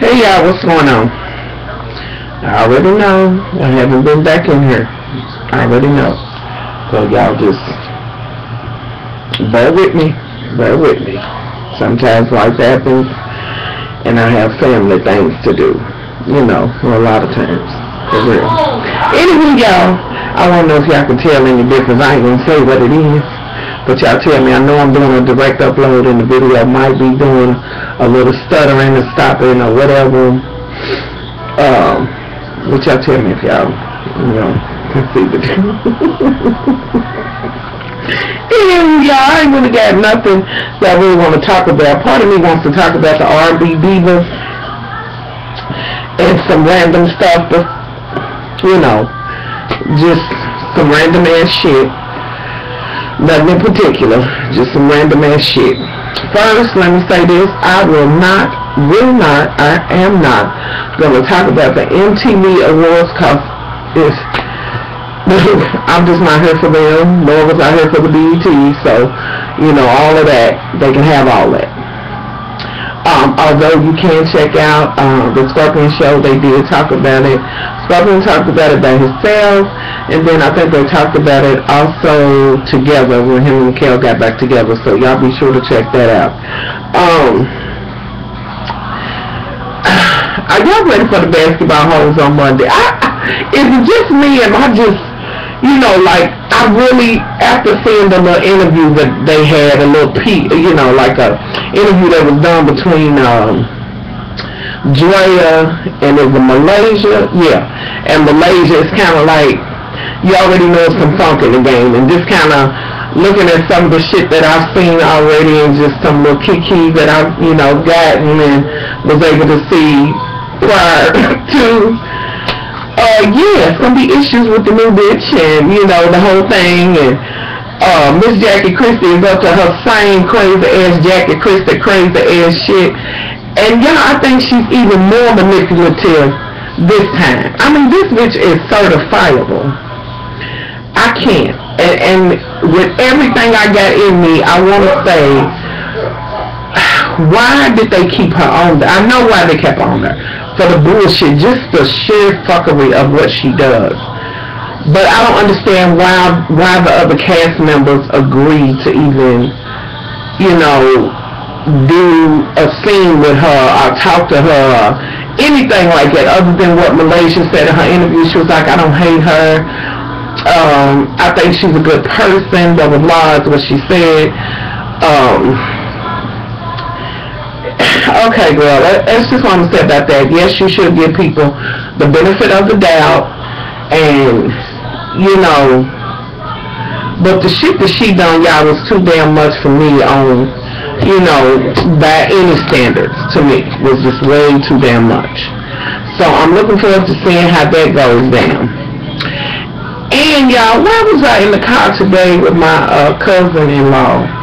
Hey y'all, what's going on? I already know. I haven't been back in here. I already know. So y'all just bear with me. Bear with me. Sometimes life happens and I have family things to do. You know, a lot of times. For real. Anyway, y'all, I want to know if y'all can tell any difference. I ain't going to say what it is. But y'all tell me. I know I'm doing a direct upload and the video might be doing a little stuttering or stopping or whatever. But y'all tell me if y'all, you know, can see the difference. And y'all, I ain't really got nothing that I really want to talk about. Part of me wants to talk about the R&B divas and some random stuff, but, you know, just some random ass shit. Nothing in particular, just some random ass shit. First, let me say this, I am not going to talk about the MTV Awards because I'm just not here for them, nor was I here for the BET, so, you know, all of that, they can have all that. Although you can check out the Scorpion show, they did talk about it. Scorpion talked about it by himself, and then I think they talked about it also together when him and Kel got back together, so y'all be sure to check that out. Are y'all ready for the basketball hoes on Monday? Is it just me, am I just, you know, like, I really, after seeing the little interview that they had, a little peek, you know, like a interview that was done between Drea and it was Malaysia, yeah, and Malaysia is kind of like, you already know some funk in the game, and just kind of looking at some of the shit that I've seen already and just some little kiki that I've, you know, gotten and was able to see prior to, yeah, it's gonna be issues with the new bitch and, you know, the whole thing, and Miss Jackie Christie is up to her same crazy ass Jackie Christie crazy ass shit, and y'all, I think she's even more manipulative this time. I mean, this bitch is certifiable. I can't, and with everything I got in me, I want to say, why did they keep her on there? I know why they kept her on there. For the bullshit, just the sheer fuckery of what she does. But I don't understand why the other cast members agreed to even, you know, do a scene with her or talk to her or anything like that, other than what Malaysia said in her interview. She was like, I don't hate her. I think she's a good person, blah blah blah is what she said. Okay, girl, that's just what I'm saying about that. Yes, you should give people the benefit of the doubt, and, you know, but the shit that she done, y'all, was too damn much for me on, you know, by any standards, to me, was just way too damn much. So I'm looking forward to seeing how that goes down. And, y'all, why was I in the car today with my cousin-in-law?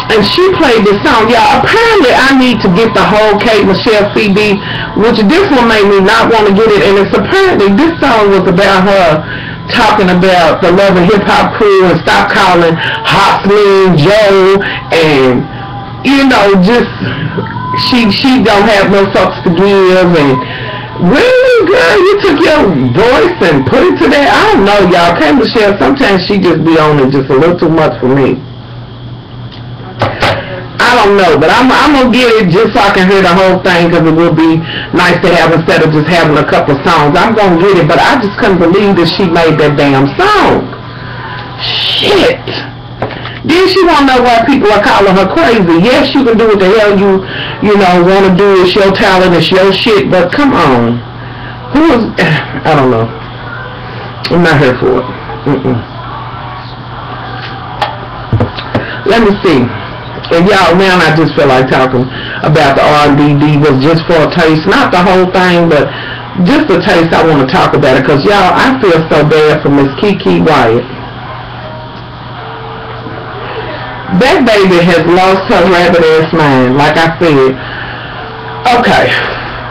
And she played this song. Y'all, apparently I need to get the whole Kate Michelle CD, which this one made me not want to get it. And it's apparently this song was about her talking about the Love and Hip Hop crew and stop calling Hot Slim Joe, and, you know, just she don't have no fucks to give. And really, girl, you took your voice and put it to that? I don't know, y'all. Kate Michelle, sometimes she just be on it just a little too much for me. I don't know, but I'm going to get it just so I can hear the whole thing, because it would be nice to have instead of just having a couple songs. I'm going to get it, but I just couldn't believe that she made that damn song. Shit. Then she want to know why people are calling her crazy. Yes, you can do what the hell you know, want to do. It's your talent, it's your shit, but come on. I don't know. I'm not here for it. Let me see. And y'all, now I just feel like talking about the R&B divas just for a taste. Not the whole thing, but just a taste. I want to talk about it because, y'all, I feel so bad for Miss Keke Wyatt. That baby has lost her rabbit-ass mind, like I said. Okay,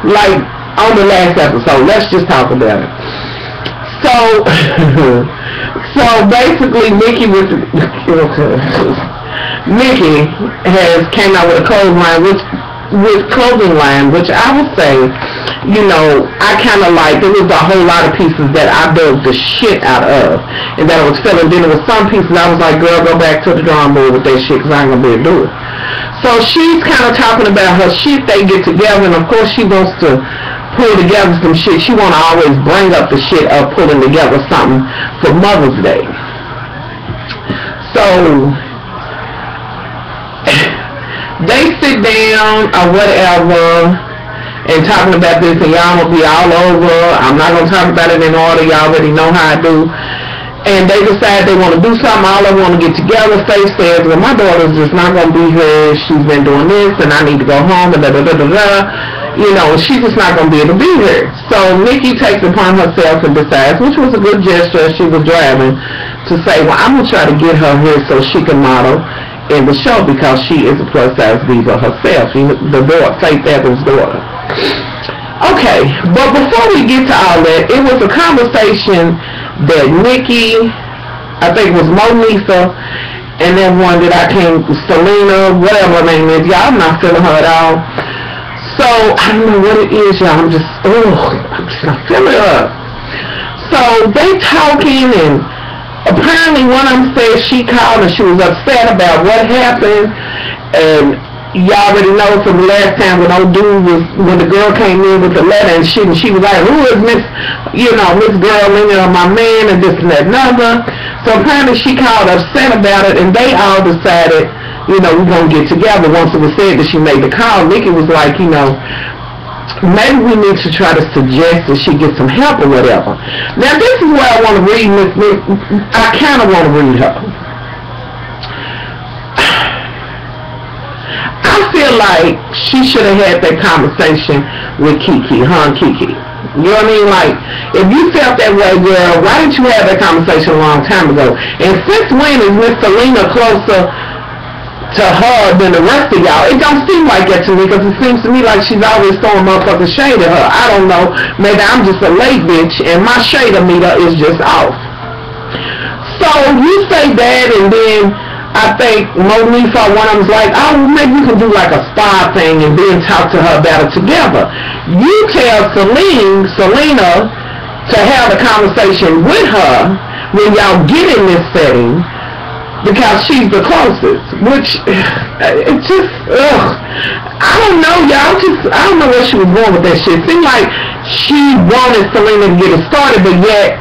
like on the last episode, let's just talk about it. So basically, Nikki has came out with a clothesline, which with clothing line, which I would say, you know, I kind of like, there was a whole lot of pieces that I dug the shit out of, and that I was feeling. Then there was some pieces I was like, girl, go back to the drawing board with that shit, because I ain't going to be able to do it. So she's kind of talking about her shit. They get together, and of course she wants to pull together some shit. She want to always bring up the shit of pulling together something for Mother's Day. So they sit down or whatever and talking about this, and y'all gonna be all over. I'm not gonna talk about it in order. Y'all already know how I do. And they decide they want to do something. All of them want to get together. Faith says, well, my daughter's just not going to be here. She's been doing this, and I need to go home, and da-da-da-da-da. You know, she's just not going to be able to be here. So Nikki takes it upon herself and decides, which was a good gesture as she was driving, to say, well, I'm going to try to get her here so she can model in the show, because she is a plus-size diva herself. The daughter, Faith Evans' daughter. Okay, but before we get to all that, it was a conversation that Nikki, I think it was Monisa, and then one that I came, Selena, whatever her name is. Y'all, I'm not feeling her at all. So, I don't know what it is, y'all. I'm just not feeling her. So, they talking, and apparently one of them said she called and she was upset about what happened, and y'all already know from the last time when old dude was, when the girl came in with the letter and she was like, who is Miss, you know, Miss Girl, you know, my man, and this and that and other. So apparently she called upset about it, and they all decided, you know, we're going to get together. Once it was said that she made the call, Nikki was like, you know, maybe we need to try to suggest that she get some help or whatever. Now this is where I want to read I kind of want to read her. I feel like she should have had that conversation with Kiki, her and Kiki. You know what I mean? Like, if you felt that way, girl, why didn't you have that conversation a long time ago? And since when is Miss Selena closer to her than the rest of y'all? It don't seem like that to me, because it seems to me like she's always throwing motherfucking shade at her. I don't know. Maybe I'm just a late bitch, and my shade meter is just off. So, you say that, and then I think Monisa, one of them's like, oh, maybe we can do like a spa thing and then talk to her about it together. You tell Selena to have a conversation with her when y'all get in this setting, because she's the closest, which, it's just, I don't know, y'all, I don't know where she was going with that shit. It seemed like she wanted Selena to get it started, but yet,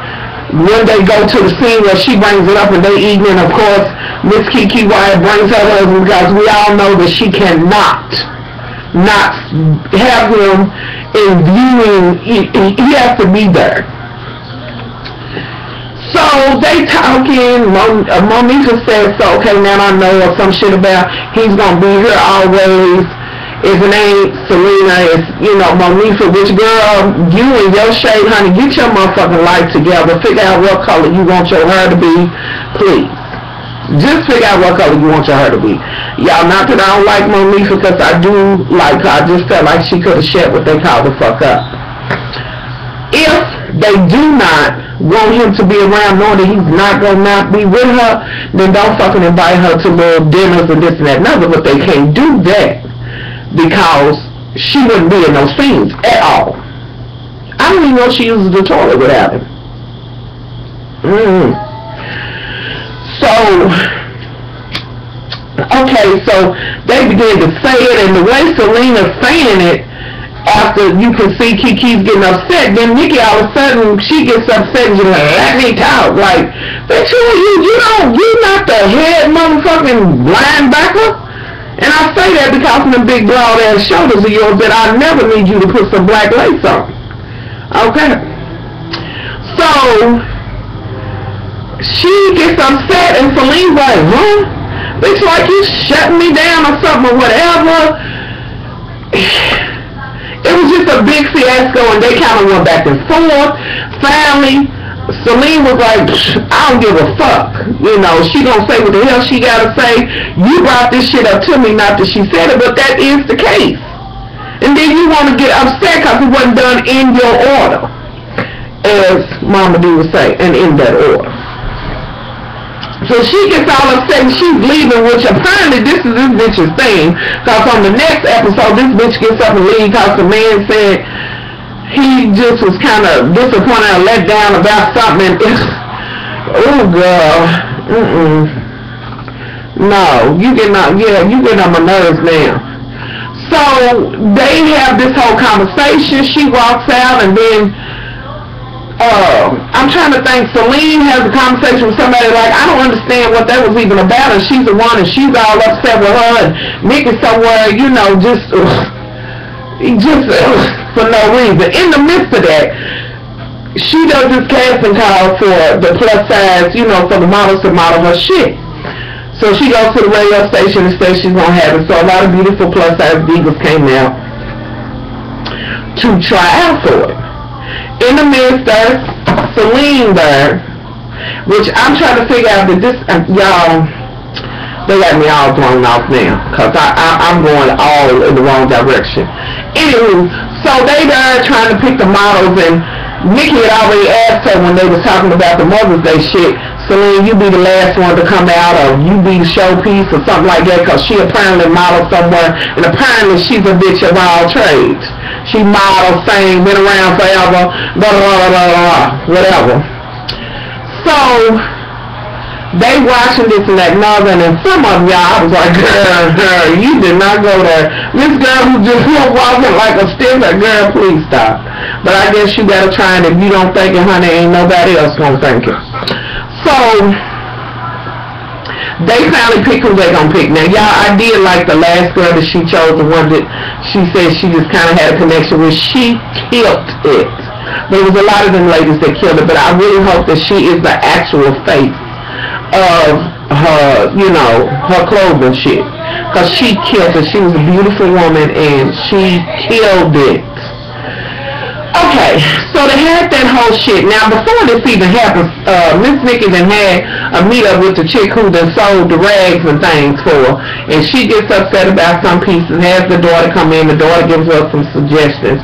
when they go to the scene where she brings it up and they eating, and of course Miss Kiki Wyatt brings her husband, because we all know that she cannot not have him in viewing. He has to be there. So they talking. Monica says, so okay, now I know some shit about he's gonna be here always. If it ain't Selena, it's, you know, Monisa, which girl, you and your shade, honey, get your motherfucking life together. Figure out what color you want your hair to be, please. Just figure out what color you want your hair to be. Y'all, not that I don't like Monisa, because I do like her. I just felt like she could have shed what they call the fuck up. If they do not want him to be around, knowing that he's not going to not be with her, then don't fucking invite her to little dinners and this and that and other. But they can't do that, because she wouldn't be in those scenes at all. I don't even know if she uses the toilet without him. So, okay, so they begin to say it, and the way Selena's saying it, after you can see Kiki's getting upset, then Nikki all of a sudden, she gets upset and she's like, let me talk. Like, bitch, you're not the head motherfucking linebacker. And I say that because of the big broad ass shoulders of yours that I never need you to put some black lace on. Okay. So she gets upset and Celine's like, huh? Bitch, like you shutting me down or something or whatever. It was just a big fiasco, and they kind of went back and forth. Finally, Celine was like, I don't give a fuck. You know, she gonna say what the hell she gotta say. You brought this shit up to me, not that she said it, but that is the case. And then you want to get upset because it wasn't done in your order, as Mama D would say, and in that order. So she gets all upset and she's leaving, which apparently this bitch's thing. Because on the next episode, this bitch gets up and leaves because the man said he just was kind of disappointed or let down about something. Oh, girl. No, you get on my nerves now. So they have this whole conversation. She walks out, and then I'm trying to think. Celine has a conversation with somebody like, I don't understand what that was even about, and she's the one, and she's all upset with her, and Nick is somewhere, just for no reason. In the midst of that, she does this casting call for the plus size, for the models to model her shit. So she goes to the radio station and says she's gonna have it. So a lot of beautiful plus size divas came out to try out for it. In the midst, there's Celine there, which I'm trying to figure out that this, y'all, they got me all thrown off now, because I'm going all in the wrong direction. Anywho, so they there trying to pick the models, and Nikki had already asked her when they was talking about the Mother's Day shit, Celine, you be the last one to come out, or you be the showpiece, or something like that, because she apparently modeled somewhere, and apparently she's a bitch of all trades. She modeled, sang, been around forever, blah, blah, blah, blah, blah, whatever. So, they watching this and that and other, and some of y'all, I was like, girl, you did not go there. This girl who just walking like a sticker, girl, please stop. But I guess you gotta try, and if you don't think it, honey, ain't nobody else gonna think it. So, they finally pick who they gonna pick. Now, y'all, I did like the last girl that she chose, the one that she said she just kind of had a connection with. She killed it. There was a lot of them ladies that killed it, but I really hope that she is the actual face of her, her clothing shit. Because she killed it. She was a beautiful woman, and she killed it. Okay, so they had that whole shit. Now, before this even happened, Miss Nikki then had a meet-up with the chick who then sold the rags and things for her. And she gets upset about some pieces, has the daughter come in, the daughter gives her some suggestions.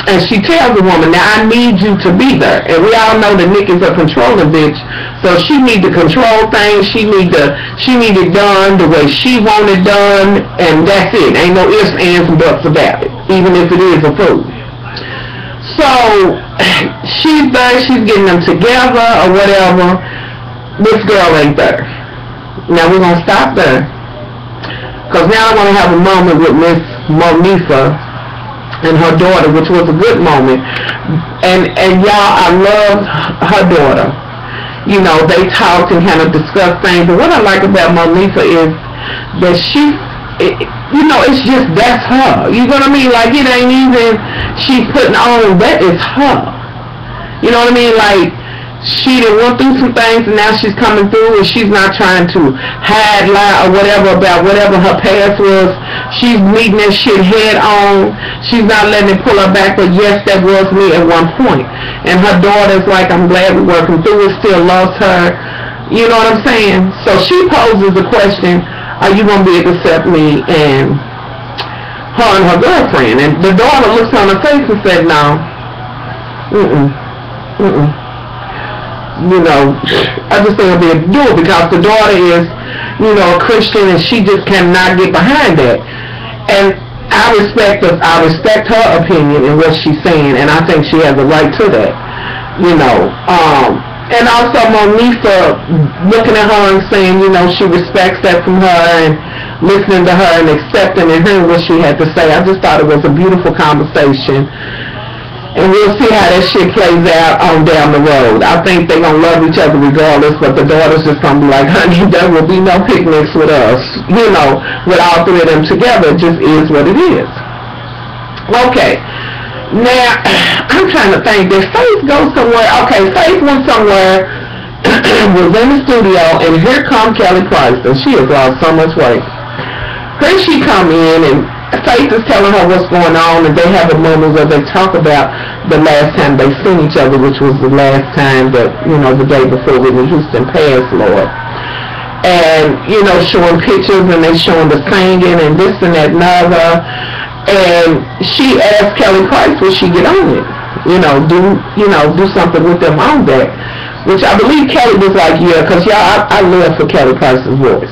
And she tells the woman, now I need you to be there. And we all know that Nikki's a controlling bitch. So she need to control things. She need it done the way she want it done. And that's it. Ain't no ifs, ands, and buts about it. Even if it is approved. So she's there. She's getting them together or whatever. This girl ain't there. Now we're going to stop there. Because now I want to have a moment with Miss Monifa and her daughter, which was a good moment. And y'all, I loved her daughter. They talked and kind of discussed things. But what I like about Monifa is that it's just, that's her. You know what I mean? Like, it ain't even she putting on, that is her. You know what I mean? Like, she done went through some things, and now she's coming through, and she's not trying to hide, lie, or whatever about whatever her past was. She's meeting that shit head on. She's not letting it pull her back, but yes, that was me at one point. And her daughter's like, I'm glad we're working through it, still loves her. You know what I'm saying? So she poses the question, are you going to be able to accept me and her girlfriend? And the daughter looks on her face and said, no. I just think I'll be able to do it because the daughter is, a Christian, and she just cannot get behind that. And I respect her opinion and what she's saying, and I think she has a right to that. And also Monifa looking at her and saying, she respects that from her and listening to her and accepting and hearing what she had to say. I just thought it was a beautiful conversation. And we'll see how that shit plays out on down the road. I think they're going to love each other regardless, but the daughter's just going to be like, honey, there will be no picnics with us. With all three of them together. It just is what it is. Okay. Now, I'm trying to think. Did Faith go somewhere? Okay, Faith went somewhere, was in the studio, and here come Kelly Price, and she has lost so much weight. Here she come in, and Faith is telling her what's going on, and they have a moment where they talk about the last time they seen each other, which was the last time that, the day before Whitney Houston passed, Lord. And, showing pictures, and they showing the singing, and this and that and other. And she asked Kelly Price, will she get on it? Do something with them on that. which I believe Kelly was like, yeah, because y'all, I live for Kelly Price's voice.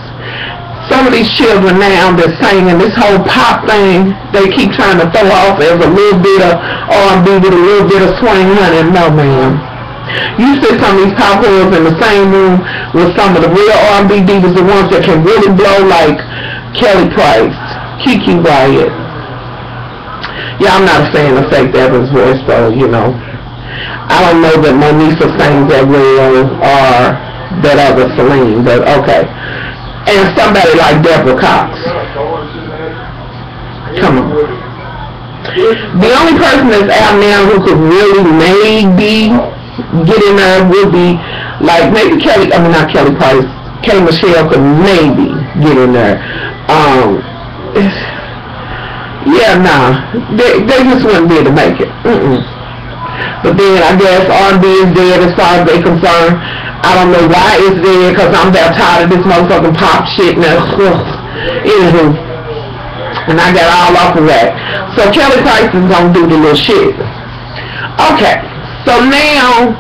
Some of these children now that's singing this whole pop thing, they keep trying to throw off as a little bit of R&B with a little bit of swing, honey. No, ma'am. You see some of these pop whores in the same room with some of the real R&B divas, the ones that can really blow like Kelly Price, Kiki Wyatt. Yeah, I'm not a fan of Faith Evans' voice, though, you know. I don't know that Monisa sings that well or that other Celine, but okay. And somebody like Deborah Cox. Come on. The only person that's out now who could really maybe get in there would be like maybe Kelly, I mean not Kelly Price, Kelly Michelle could maybe get in there. Yeah, nah. They just wouldn't be able to make it. But then I guess R&B is dead as far as they're concerned. I don't know why it's dead, because I'm that tired of this motherfucking pop shit now. Anywho. And I got all off of that. So Kelly Price is gonna do the little shit. Okay. So now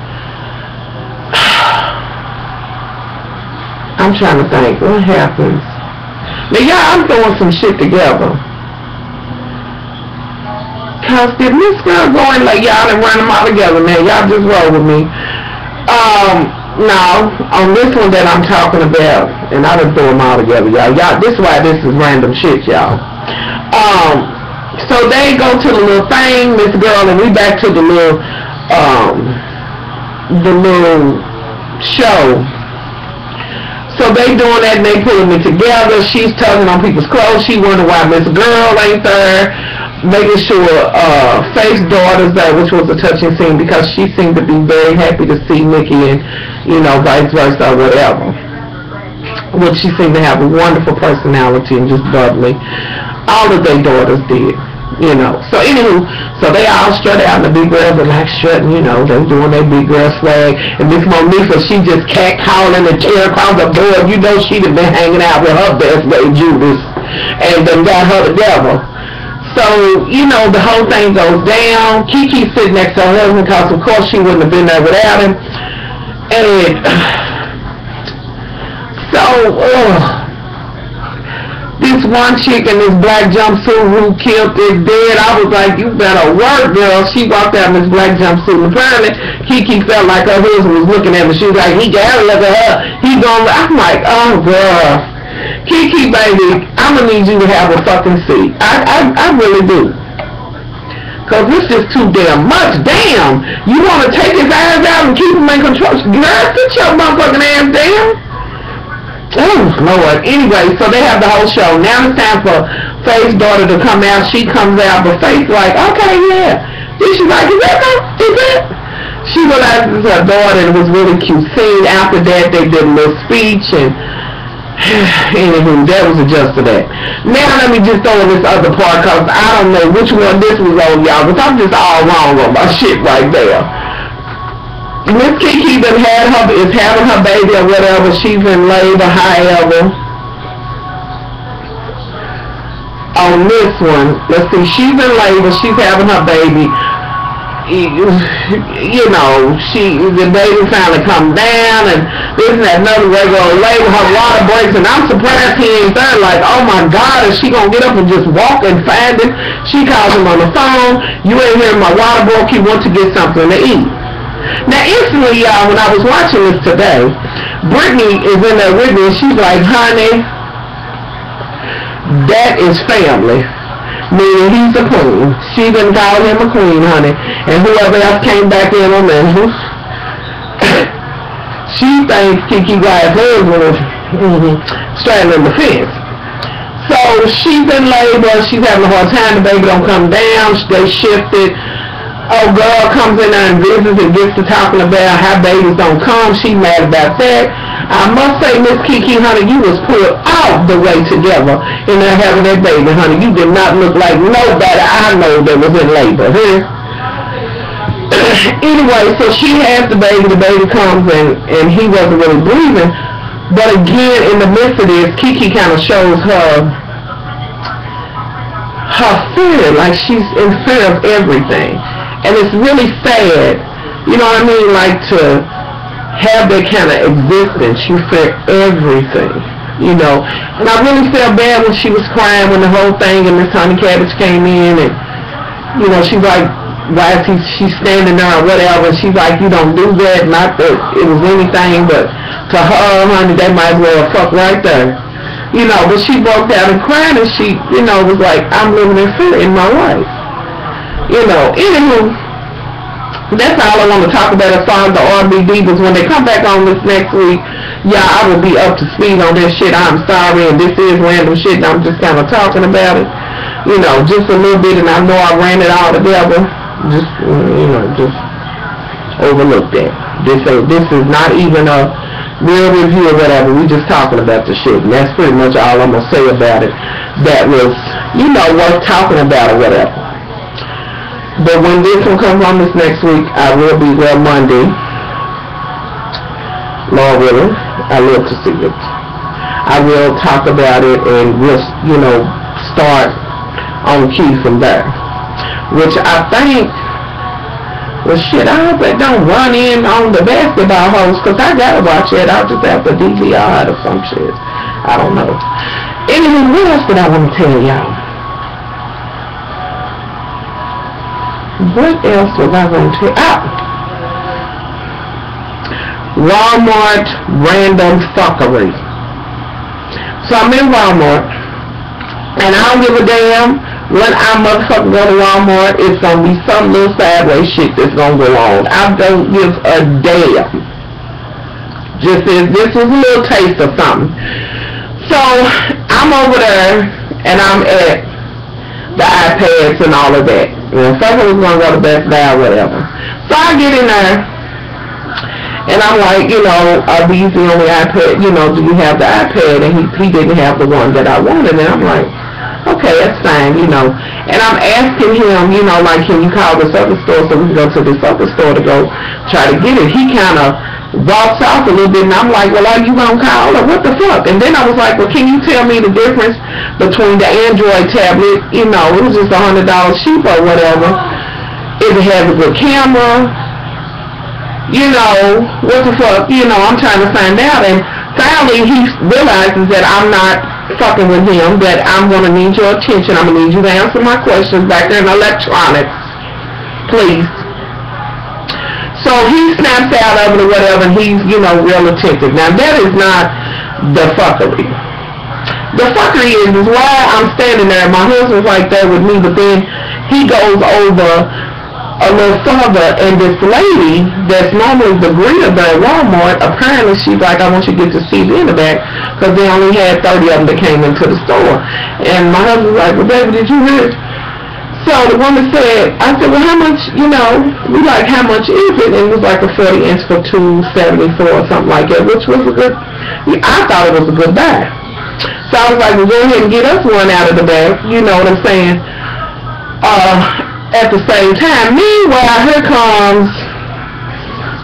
I'm trying to think what happens. Now y'all, I'm throwing some shit together. Cause did this girl go in like y'all and run them all together, man? Y'all just roll with me. No, on this one that I'm talking about, and I done throw them all together, y'all. This is why this is random shit, y'all. So they go to the little thing, this girl, and we back to the little show. So they doing that and they pulling me together. She's tugging on people's clothes. She wondering why Miss Girl ain't there. Making sure Faith's daughter's there, which was a touching scene because she seemed to be very happy to see Nikki and, you know, vice versa or whatever. Which she seemed to have a wonderful personality and just bubbly. All of their daughters did, you know. So anywho, so they all strut out and the big girls are like strutting, you know, they doing their big girl swag. And Miss Monifa, she just cat-calling and tear across the board. You know she'd have been hanging out with her best mate Judas and then got her together. So, you know, the whole thing goes down. Kiki's sitting next to her husband because, of course, she wouldn't have been there without him. And so, this one chick in this black jumpsuit who killed this dead, I was like, you better work, girl. She walked out in this black jumpsuit. And apparently, Kiki felt like her husband was looking at her. She was like, he gotta look at her. I'm like, oh, girl. Kiki, baby, I'm going to need you to have a fucking seat. I really do. Because this is too damn much. Damn. You want to take his eyes out and keep him in control? Girl, sit your motherfucking ass down. Oh, Lord. Anyway, so they have the whole show. Now it's time for Faith's daughter to come out. She comes out, but Faith's like, okay, yeah. Then she's like, is that? She realizes her daughter, and it was really cute scene. After that, they did a little speech, and anywho, that was just to that. Now let me just throw in this other part because I don't know which one this was on, y'all, because I'm just all wrong on my shit right there. Miss Kiki is having her baby or whatever. She's in labor, however. On this one, let's see, she's in labor, she's having her baby. You know, the baby finally come down and this and that, another regular labor, her water breaks, and I'm surprised he ain't there. Like, oh my God, is she gonna get up and just walk and find him? She calls him on the phone. You ain't hearing my water broke. He wants to get something to eat. Now, instantly, y'all, when I was watching this today, Brittany is in there with me, and she's like, honey, that is family. Meaning he's a queen. She done called him a queen, honey. And whoever else came back in on that, she thinks Kiki Wyatt's husband was straddling the fence. So she's in labor. She's having a hard time. The baby don't come down. They shifted. Oh, girl comes in there and visits and gets to talking about how babies don't come. She mad about that. I must say, Miss Kiki, honey, you was put all the way together in there having that baby, honey. You did not look like nobody I know that was in labor, huh? Anyway, so she has the baby comes and he wasn't really breathing. But again, in the midst of this, Kiki kind of shows her fear, like she's in fear of everything. And it's really sad, you know what I mean, like to have that kind of existence. You fear everything, you know. And I really felt bad when she was crying when the whole thing and Miss Honey Cabbage came in, and you know, she's like, why is she's standing there or whatever, and she's like, you don't do that, not that it was anything, but to her, honey, they might as well fuck right there, you know. But she broke down and cried, and she, you know, was like, I'm living in fear in my life, you know. Anywho, that's all I want to talk about as far as the R&B divas. When they come back on this next week, yeah, I will be up to speed on this shit. I'm sorry, and this is random shit, and I'm just kind of talking about it, you know, just a little bit, and I know I ran it all together. Just, you know, just overlook that. This is not even a real review or whatever. We just talking about the shit, and that's pretty much all I'm gonna say about it. That was, you know, worth talking about or whatever. But when this one comes on this next week, I will be there Monday. Lord willing, I love to see it. I will talk about it, and we'll, you know, start on key from there. Which I think, well shit, I hope they don't run in on the basketball host, because I gotta watch it. I'll just have to DVR or some shit. I don't know. Anyway, what else did I want to tell y'all? What else was I going to tell? Walmart random fuckery. So I'm in Walmart, and I don't give a damn. When I motherfucking go to Walmart, it's gonna be some little sideways shit that's gonna go on. I don't give a damn. Just as this is a little taste of something. So I'm over there, and I'm at the iPads and all of that. You know, first I was gonna go to Best Buy or whatever. So I get in there, and I'm like, you know, are these the only iPad? You know, do you have the iPad? And he didn't have the one that I wanted, and I'm like, okay, that's fine, you know. And I'm asking him, you know, like, can you call this other store so we can go to this other store to go try to get it? He kind of walks off a little bit, and I'm like, well, are you going to call or what the fuck? And then I was like, well, can you tell me the difference between the Android tablet, you know, it was just $100 cheap or whatever, if it has a good camera, you know, what the fuck, you know, I'm trying to find out. And finally he realizes that I'm not fucking with him, that I'm going to need your attention. I'm going to need you to answer my questions back there in electronics, please. So he snaps out of it or whatever, and he's, you know, real attentive. Now that is not the fuckery. The fuckery is while I'm standing there, my husband's right there with me, but then he goes over a little further, and this lady that's normally the greeter there at Walmart, apparently she's like, I want you to get the seat in the back, because they only had 30 of them that came into the store. And my husband's like, well, baby, did you hear? So the woman said, I said, well, how much, you know, we like, how much is it? And it was like a 40-inch for $274 or something like that, which was a good, I thought it was a good buy. So I was like, well, go ahead and get us one out of the bag, you know what I'm saying? At the same time, meanwhile, here comes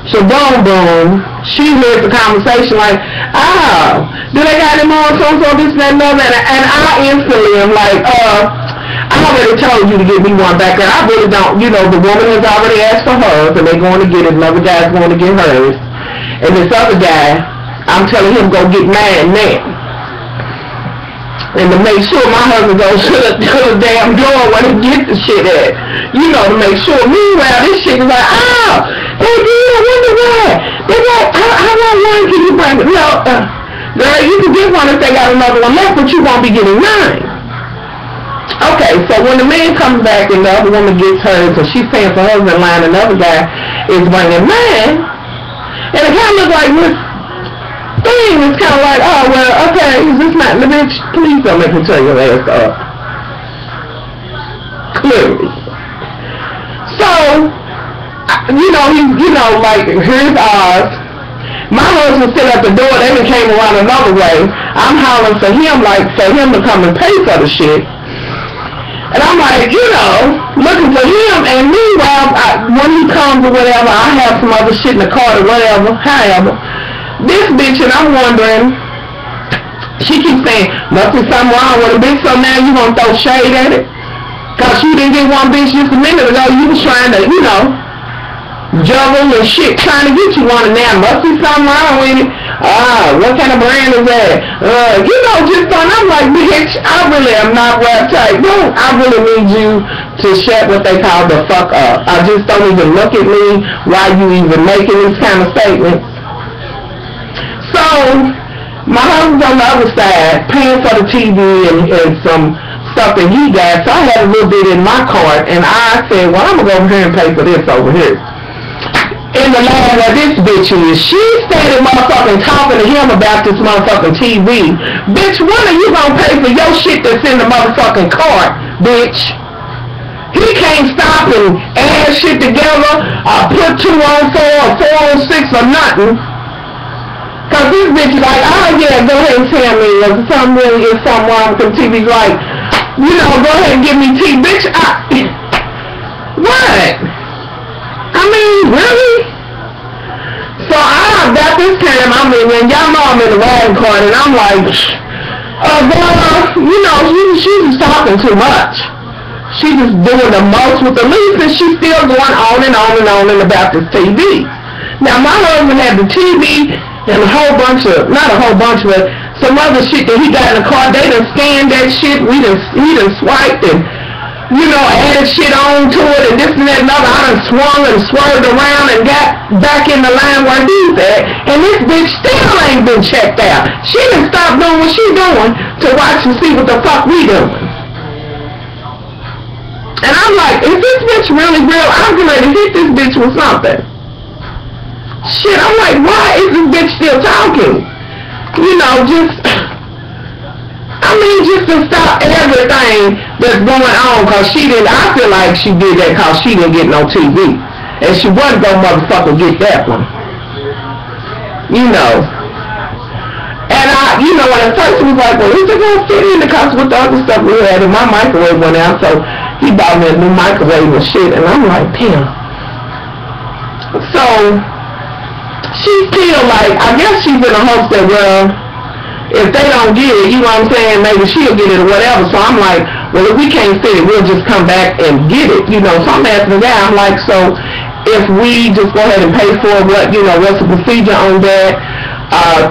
Shaboom Boom. She hears the conversation like, oh, do they got him on so this, that, and other? And I instantly am like, I already told you to get me one back there. I really don't, you know, the woman has already asked for hers, and they're going to get it, another guy's going to get hers. And this other guy, I'm telling him, go get mine now. And to make sure my husband goes to the damn door where he gets the shit at. You know, to make sure. Meanwhile, this shit is like, oh, they did, I wonder why. They're like, I want one, can you bring it? No, girl, you can get one if they got another one left, but you won't be getting mine. Okay, so when the man comes back and the other woman gets hers, and she's paying for her husband line, another guy is bringing mine, and it kind of looks like this thing is kind of like, oh, well, okay, is this not, bitch, please don't make me turn your ass up. Clearly. So, you know, like, here's ours. My husband stood at the door, they even came around another way. I'm hollering for him, like, for him to come and pay for the shit. And I'm like, you know, looking for him, and meanwhile, when he comes or whatever, I have some other shit in the car or whatever, however. This bitch, and I'm wondering, she keeps saying, must be something wrong with a bitch, so now you gonna throw shade at it? Cause you didn't get one bitch just a minute ago, you was trying to, you know, juggle and shit trying to get you one, and there must be something wrong with it. What kind of brand is that? You know, just fun. I'm like, bitch, I really am not rap type. No, I really need you to shut what they call the fuck up. I just don't even look at me while you even making this kind of statement. So, my husband's on the other side, paying for the TV and some stuff that he got, so I had a little bit in my cart, and I said, well, I'm going to go over here and pay for this over here. In the line where this bitch is, she started motherfucking talking to him about this motherfucking TV. Bitch, when are you going to pay for your shit that's in the motherfucking cart, bitch? He can't stop and add shit together, put 2 on 4 or 4 on 6 or nothing. Cause this bitch is like, oh yeah, go ahead and tell me if something really is something wrong with the TV. Like, you know, go ahead and give me tea, bitch. What? I mean, really? So about this time, I mean, when y'all know I'm in the riding cart, and I'm like, you know, she's just talking too much. She's just doing the most with the least, and she's still going on and on and on and about this TV. Now, my husband had the TV and a whole bunch of, not a whole bunch, but some other shit that he got in the car. They done scanned that shit. He done swiped and, you know, added shit on to it and this and that and other. I done swung and swerved around and got back in the line where he's at. And this bitch still ain't been checked out. She done stopped doing what she doing to watch and see what the fuck we doing. And I'm like, is this bitch really real? I'm ready to hit this bitch with something. Shit, I'm like, why is this bitch still talking? You know, just to stop everything that's going on, cause she didn't, I feel like she did that cause she didn't get no TV. And she wasn't gonna motherfucker get that one. You know. And you know, when at first it was like, well, is it gonna fit in? Because with the other stuff we had, and my microwave went out, so he bought me a new microwave and shit, and I'm like, damn. So, she's still like, I guess she's in the hopes that, well, if they don't get it, you know what I'm saying, maybe she'll get it or whatever. So I'm like, well, if we can't fit it, we'll just come back and get it, you know. So I'm asking the guy, I'm like, so if we just go ahead and pay for what, you know, what's the procedure on that?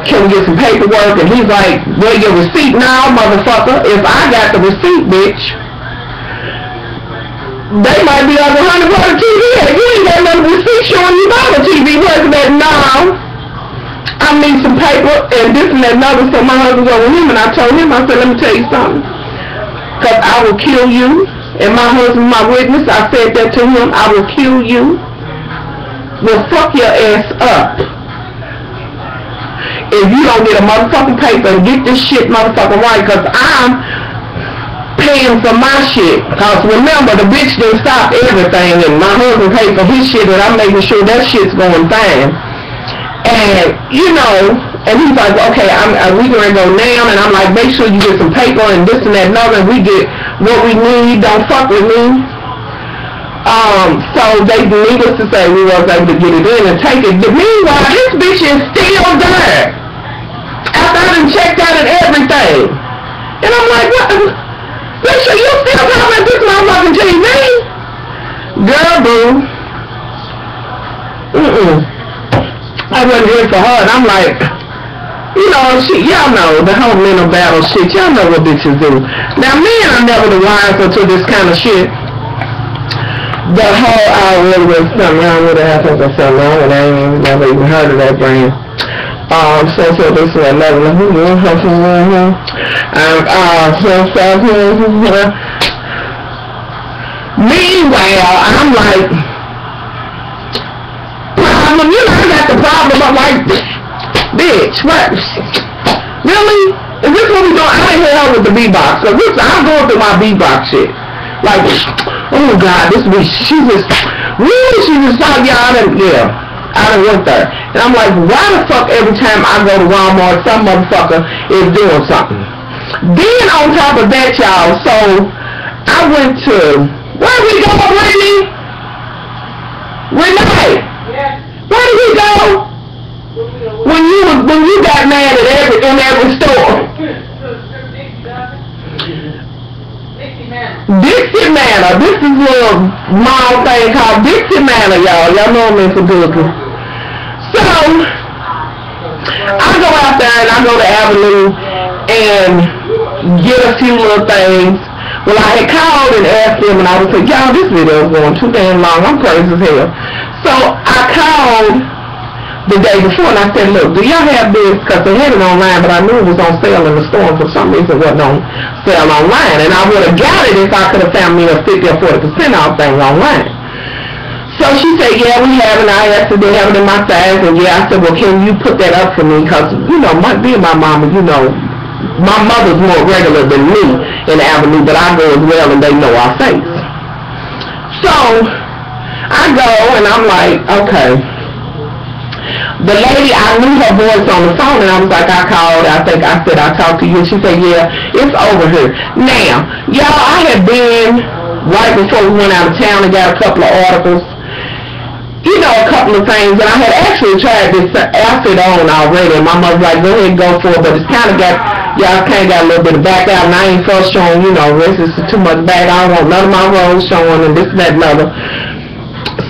Can we get some paperwork? And he's like, well, your receipt now, motherfucker. If I got the receipt, bitch, they might be over $100 TV. You ain't got no receipt showing you about the TV. Wasn't that? No. I need some paper and this and that and other. So my husband was with him, and I told him, I said, let me tell you something. Because I will kill you. And my husband, my witness, I said that to him. I will kill you. Well, fuck your ass up. If you don't get a motherfucking paper and get this shit motherfucking right, because I'm paying for my shit. Because remember, the bitch didn't stop everything, and my husband paid for his shit, and I'm making sure that shit's going fine. And, you know, and he's like, okay, we gonna go now, and I'm like, make sure you get some paper and this and that and other, and we get what we need, don't fuck with me. So they needless to say, we was able to get it in and take it. But meanwhile, this bitch is still there. After I done checked out and everything. And I'm like, what? Bitch, are you still talking about this motherfucking TV? Girl, boo. I wasn't here for her, and I'm like, you know, y'all know the whole mental battle shit. Y'all know what bitches do. Now, men are never the wiser to this kind of shit. The whole hour was something wrong with it. I think there's something wrong with it. I ain't never even heard of that brand. So this is another. Meanwhile, I'm like, problem, you know, I got the problem. I'm like, bitch, what? Really? Is this what we doing? I ain't here with the B-box. So this, I'm going through my B-box shit. Like, oh God, this bitch, she just thought, I done went there. And I'm like, why the fuck every time I go to Walmart, some motherfucker is doing something? Then on top of that, y'all, so I went to, where we go, Brittany? Renee? Yeah. Where did we go? When you got mad at every store? Dixie Manor. This is a little mall thing called Dixie Manor, y'all. Y'all know I'm into cooking. So, I go out there and I go to Avenue and get a few little things. Well, I had called and asked them, and I was like, y'all, this video is going too damn long. I'm crazy as hell. So, I called the day before, and I said, look, do y'all have this? Because they had it online, but I knew it was on sale in the store, and for some reason it wasn't on sale online. And I would have got it if I could have found me a 50 or 40% off thing online. So she said, yeah, we have it. I asked if they have it in my size, and yeah, I said, well, can you put that up for me? Because, you know, being my mama, you know, my mother's more regular than me in Avenue, but I go as well, and they know our face. So, I go, and I'm like, okay. The lady, I knew her voice on the phone, and I was like, I called, I said, I talked to you, and she said, yeah, it's over here. Now, y'all, I had been, right before we went out of town, and got a couple of articles, you know, a couple of things, and I had actually tried this outfit on already, and my mother's like, go ahead and go for it, but it's kind of got, y'all kind of got a little bit of back out, and I ain't first showing, you know, this is too much back, I don't want none of my rolls showing, and this, that, and other.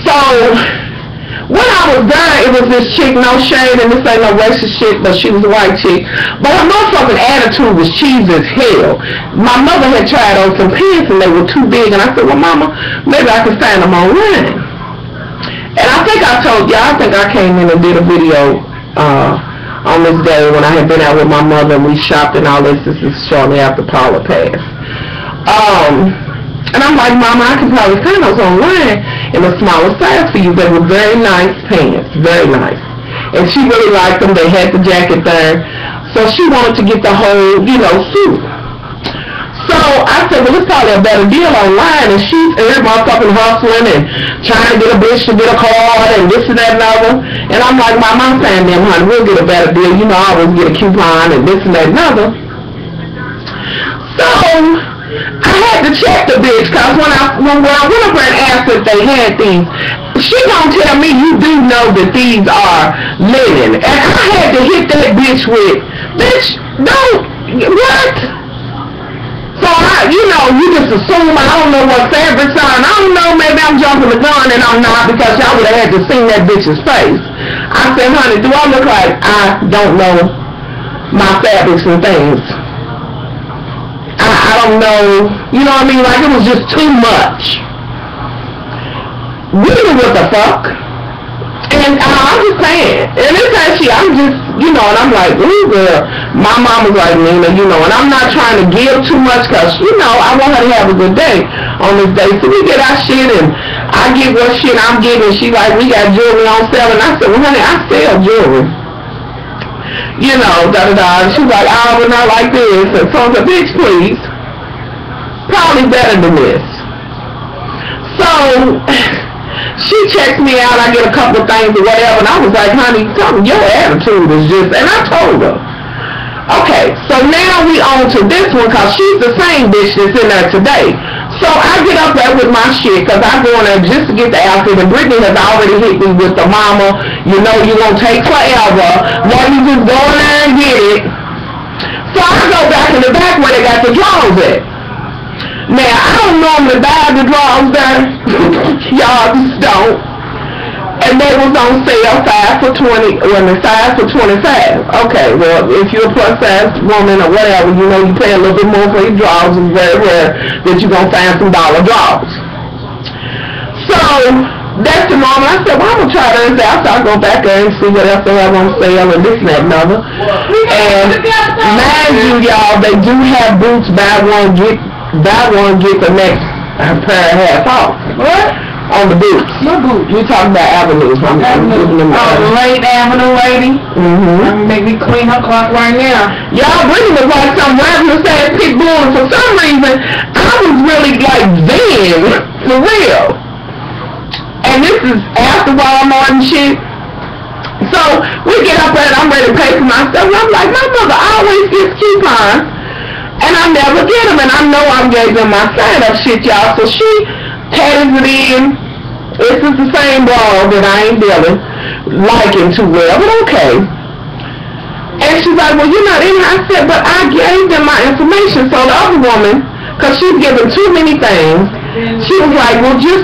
So, when I was there, it was this chick, no shade, and this ain't no racist shit, but she was a white chick, but her motherfucking attitude was cheesy as hell. My mother had tried on some pants, and they were too big, and I said, well, mama, maybe I can find them online. And I think I told y'all, I think I came in and did a video on this day when I had been out with my mother and we shopped and all this. This is shortly after Paula passed. And I'm like, Mama, I can probably find those online in a smaller size for you. They were very nice pants, very nice. And she really liked them. They had the jacket there. So she wanted to get the whole, you know, suit. So I said, well, it's probably a better deal online, and she's every motherfucking hustling and trying to get a bitch to get a card and this and that and other. And I'm like, Mom, I'm saying them, honey, we'll get a better deal. You know, I always get a coupon and this and that and other. So I had to check the bitch, because when I went up and asked if they had these, she gonna tell me, you do know that these are linen. And I had to hit that bitch with, bitch, don't, what? So, you know, you just assume I don't know what fabrics are, and I don't know, maybe I'm jumping the gun, and I'm not, because y'all would have had to see that bitch's face. I said, honey, do I look like I don't know my fabrics and things? I don't know, you know what I mean? Like, it was just too much. Really, what the fuck? And I'm just saying, and it's actually, I'm just, you know, and I'm like, ooh, girl, my mom was like, Nina, you know, and I'm not trying to give too much, because, you know, I want her to have a good day on this day. So we get our shit, and I get what shit I'm getting. She like, we got jewelry on sale, and I said, well, honey, I sell jewelry. You know, da-da-da. And she like, oh, but not like this. And so I said, bitch, please. Probably better than this. So she checks me out, I get a couple of things or whatever, and I was like, honey, your attitude is just, and I told her. Okay, so now we on to this one, because she's the same bitch that's in there today. So I get up there with my shit, because I go in there just to get the outfit, and Brittany has already hit me with the mama, you know you're going to take forever, now you just go in there and get it. So I go back in the back where they got the drawers at. Now, I don't normally buy the drawers there. Y'all just don't. And they was on sale 5 for 20, when the 5 for 25. Okay, well, if you're a plus size woman or whatever, you know you pay a little bit more for your drawers. It's very rare that you're going to find some dollar drawers. So, that's the normal. I said, well, I'm going to try this out. So I go back there and see what else they have on sale and this and that and other. And mind you, y'all, they do have boots, buy one, get the next pair of half off. What? On the boots. What boots? We talking about avenues. I'm giving them the late avenue lady. Make me clean her clock right now. Y'all, Brittany was like some regular sad pit bull, and for some reason, I was really like Van, for real. And this is after Walmart and shit. So, we get up there and I'm ready to pay for myself, and I'm like, my mother always gets coupons. And I never get them, and I know I gave them my sign-up shit, y'all. So she patties it in. This is the same bra that I ain't dealing, liking too well, but okay. And she's like, well, you're not in here. I said, but I gave them my information. So the other woman because she's given too many things. She was like, well, just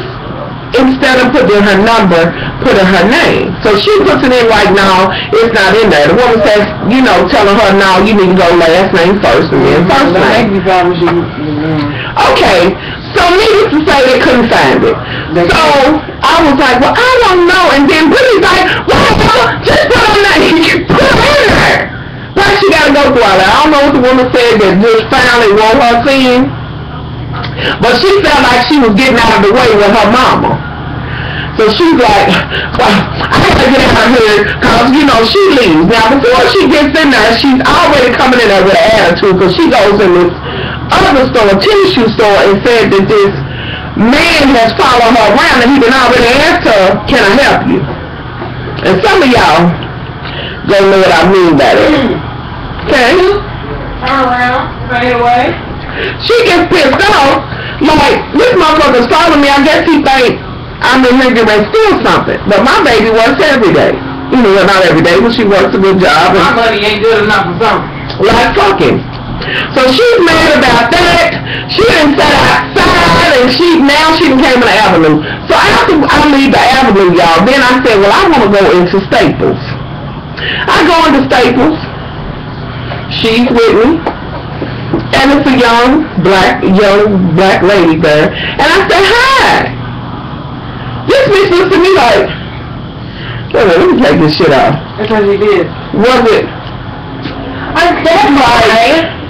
instead of putting her number, put in her name. So she puts it in like, no, it's not in there. The woman says, you know, telling her, no, you need to go last name first and then first name. Okay, so needless to say, they couldn't find it. So I was like, well, I don't know. And then Brittany's like, well, just put her name, put her in there. Why she gotta go through all that? I don't know what the woman said that just finally wrote her thing. But she felt like she was getting out of the way with her mama. So she's like, well, I gotta get out of here because, you know, she leaves. Now, before she gets in there, she's already coming in there with an attitude because she goes in this other store, a tissue store, and said that this man has followed her around and he been already asked her, can I help you? And some of y'all don't know what I mean by that. Okay? Turn around, fade away. She gets pissed off, like, this motherfucker's following me. I guess he think I'm in here to steal something. But my baby works every day. You know, not every day, but she works a good job. My money ain't good enough for something. Like fucking. So she's mad about that. She done sat outside and now she came in the Avenue. So after I leave the Avenue, y'all, then I said, well, I want to go into Staples. I go into Staples. She's with me. And it's a young black lady there. And I said, hi. This bitch looks at me like, wait a minute, let me take this shit off. That's what she did. Was it? I said, like,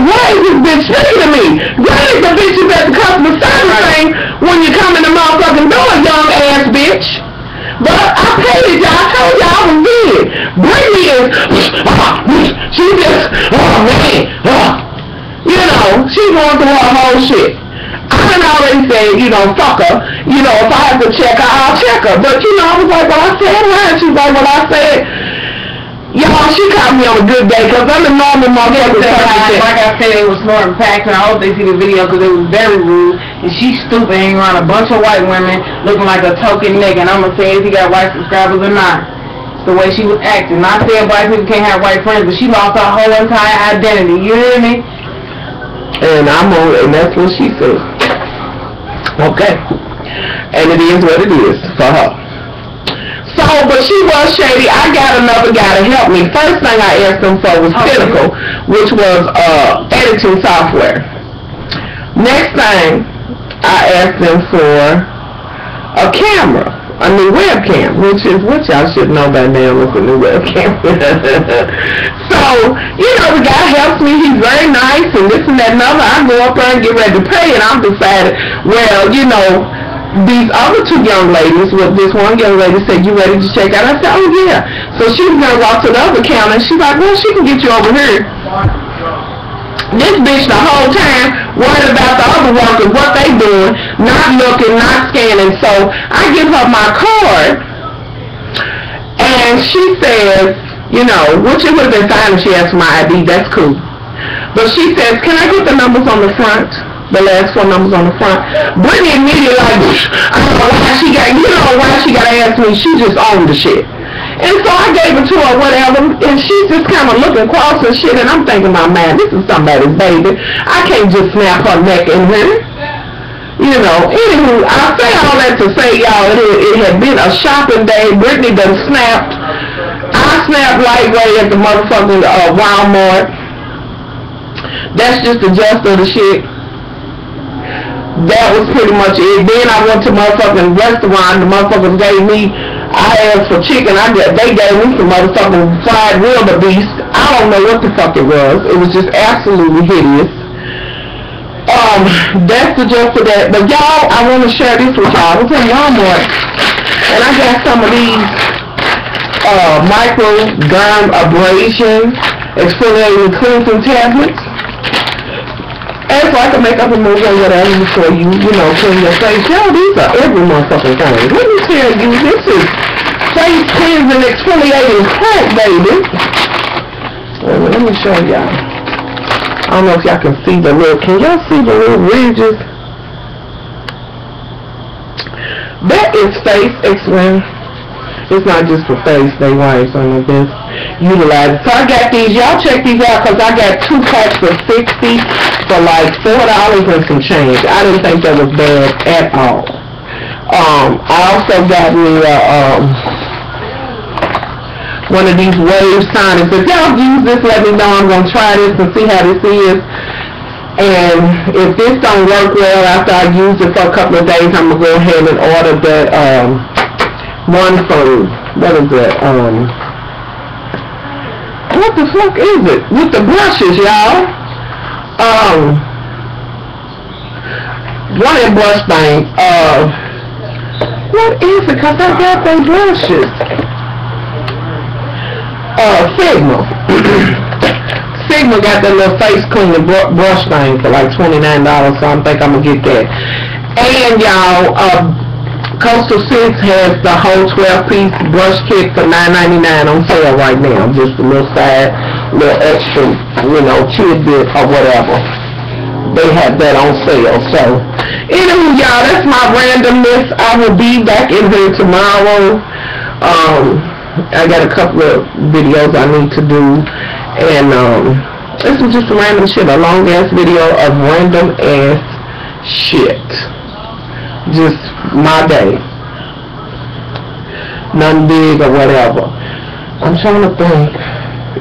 why is this bitch speaking to me? Why is the bitch is at the customer service thing when you come in the motherfucking door, young ass bitch? But I paid y'all. I told y'all I was good. Brittany is, she just, oh man, you know, she's going through her whole shit. I done already said, you know, fuck her. You know, if I have to check her, I'll check her. But, you know, I was like, well, I said her. And she's like, well, I said, y'all, she caught me on a good day because I'm a normal motherfucker. Like I said, it was smart and packed, and I hope they see the video because it was very rude. And she's stupid hanging around a bunch of white women looking like a token nigga. And I'm going to say if he got white subscribers or not. The way she was acting. Not saying black people can't have white friends, but she lost her whole entire identity. You hear me? And and that's what she said. Okay. And it is what it is for her. So, but she was shady. I got another guy to help me. First thing I asked them for was Pinnacle, which was editing software. Next thing I asked them for a camera, a new webcam, which is what y'all should know by now with a new webcam. So, you know, the guy helps me. He's very nice and this and that and other. I go up there and get ready to pay, and I'm decided, well, you know, these other two young ladies, well, this one young lady said, you ready to check out? I said, oh yeah. So she was going to walk to the other counter, and she's like, well, she can get you over here. This bitch the whole time worried about the other workers, what they doing, not looking, not scanning. So I give her my card, and she says, you know, which it would have been fine if she asked for my ID, that's cool. But she says, can I get the numbers on the front? The last 4 numbers on the front. Brittany immediately like, I don't know why she got, you know why she got to ask me, she just owned the shit. And so I gave it to her, whatever, and she's just kind of looking cross and shit, and I'm thinking, my man, this is somebody's baby. I can't just snap her neck in here. You know, anywho, I say all that to say, y'all, it had been a shopping day. Brittany done snapped. I snapped lightweight at the motherfucking Walmart. That's just the gist of the shit. That was pretty much it. Then I went to motherfucking restaurant. The motherfuckers gave me, I asked for chicken. They gave me some motherfucking fried wildebeest. I don't know what the fuck it was. It was just absolutely hideous. That's the gist of that. But y'all, I want to share this with y'all. I was in Walmart, and I got some of these microderm abrasion exfoliating cleansing tablets. And so I can make up a movie or whatever before you know, clean your face. Yo, these are every motherfucking thing. Let me tell you, this is face cleansing exfoliating crack, baby. Let me show y'all. I don't know if y'all can see the little, can y'all see the little ridges? That is face exfoliating. It's not just for face, they white, so no this utilize it. So I got these, y'all check these out, because I got 2 packs of 60 for like $4 and some change. I didn't think that was bad at all. I also got me one of these wave signers. If y'all use this, let me know. I'm going to try this and see how this is. And if this don't work well after I use it for a couple of days, I'm going to go ahead and order that one from, what is it? What the fuck is it? With the brushes, y'all. One of them brush things. What is it? Because I got them brushes. Sigma. Sigma got that little face cleaning brush thing for like $29, so I think I'm going to get that. And y'all, Coastal 6 has the whole 12-piece brush kit for $9.99 on sale right now. Just a little side, little extra, you know, tidbit or whatever. They have that on sale. So, anyway, y'all, that's my randomness. I will be back in here tomorrow. I got a couple of videos I need to do, and this was just a random shit, a long ass video of random ass shit. Just my day. Nothing big or whatever. I'm trying to think.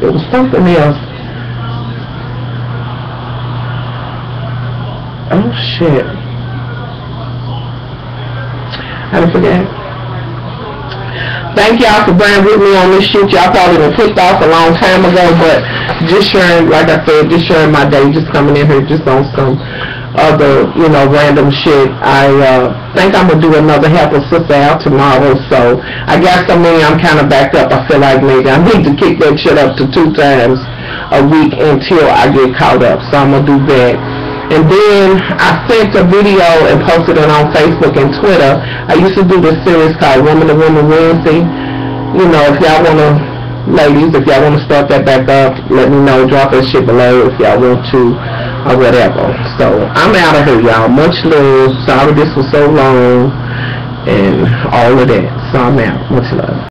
It was something else. Oh shit. I forget. Thank y'all for bearing with me on this shit. Y'all probably been pissed off a long time ago, but just sharing, like I said, just sharing my day, just coming in here just on some other, you know, random shit. I think I'm going to do another Help a Sister Out tomorrow, so I got so many I'm kind of backed up. I feel like maybe I need to kick that shit up to 2 times a week until I get caught up, so I'm going to do that. And then I sent a video and posted it on Facebook and Twitter. I used to do this series called Woman to Woman Wednesday. You know, if y'all want to, ladies, if y'all want to start that back up, let me know. Drop that shit below if y'all want to or whatever. So, I'm out of here, y'all. Much love. Sorry this was so long and all of that. So, I'm out. Much love.